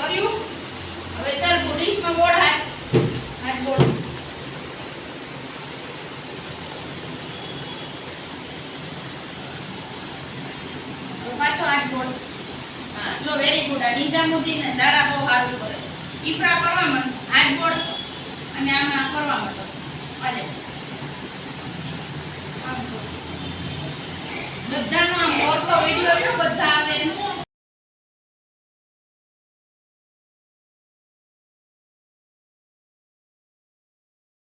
કર્યું. હવે ચાલ બુડીસમાં બોર્ડ હાથ બોર્ડ. પાછો હાથ બોર્ડ. હા જો વેરી ગુડ. આ નિઝામુદ્દીન ને ઝારા બહુ સારું કરે છે. ઈફરા કરવા માંડ હાથ બોર્ડ અને આમાં કરવા માંડો. અરે